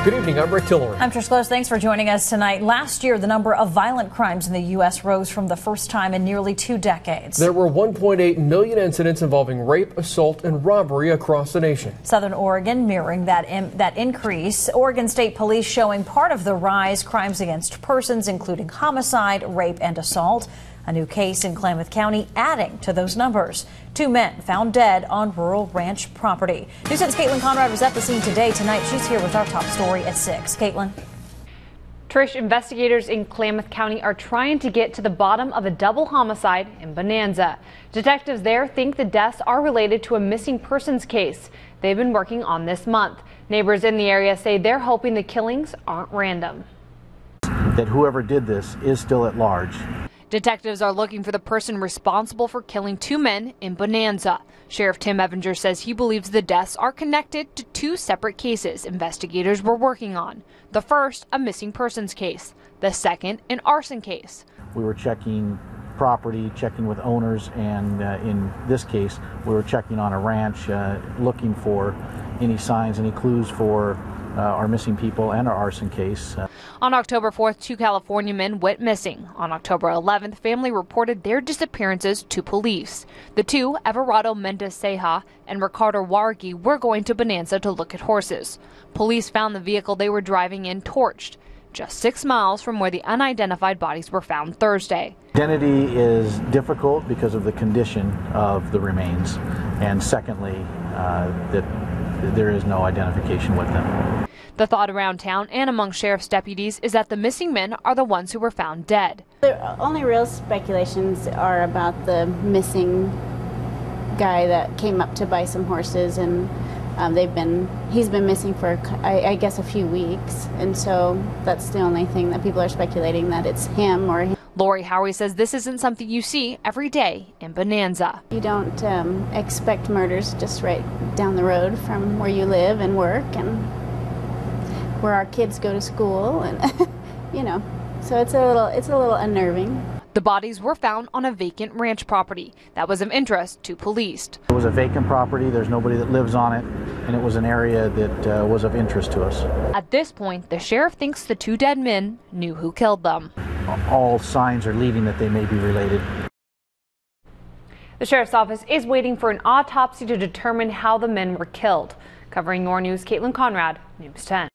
Good evening, I'm Rick Tillery. I'm Trish Close. Thanks for joining us tonight. Last year, the number of violent crimes in the U.S. rose from the first time in nearly 2 decades. There were 1.8 million incidents involving rape, assault, and robbery across the nation. Southern Oregon mirroring that increase. Oregon State Police showing part of the rise, crimes against persons, including homicide, rape, and assault. A new case in Klamath County adding to those numbers. 2 men found dead on rural ranch property. News 10's Caitlin Conrad was at the scene today. Tonight, she's here with our top story at 6. Caitlin. Trish, investigators in Klamath County are trying to get to the bottom of a double homicide in Bonanza. Detectives there think the deaths are related to a missing persons case they've been working on this month. Neighbors in the area say they're hoping the killings aren't random. That whoever did this is still at large. Detectives are looking for the person responsible for killing 2 men in Bonanza. Sheriff Tim Evinger says he believes the deaths are connected to 2 separate cases investigators were working on. The first, a missing persons case. The second, an arson case. We were checking property, checking with owners, and in this case, we were checking on a ranch, looking for any signs, any clues for our missing people and our arson case. On October 4th, 2 California men went missing. On October 11th, family reported their disappearances to police. The 2, Everado Mendez-Ceja and Ricardo Jauregui, were going to Bonanza to look at horses. Police found the vehicle they were driving in torched, just 6 miles from where the unidentified bodies were found Thursday. Identity is difficult because of the condition of the remains, and secondly, that there is no identification with them. The thought around town and among sheriff's deputies is that the missing men are the ones who were found dead. The only real speculations are about the missing guy that came up to buy some horses, and he's been missing for I guess a few weeks, and so that's the only thing that people are speculating, that it's him or him. Lori Howie says this isn't something you see every day in Bonanza. You don't expect murders just right down the road from where you live and work and where our kids go to school, and you know, so it's a little unnerving. The bodies were found on a vacant ranch property that was of interest to police. It was a vacant property, there's nobody that lives on it, and it was an area that was of interest to us. At this point, the sheriff thinks the 2 dead men knew who killed them. All signs are leading that they may be related. The sheriff's office is waiting for an autopsy to determine how the men were killed. Covering your news, Caitlin Conrad, News 10.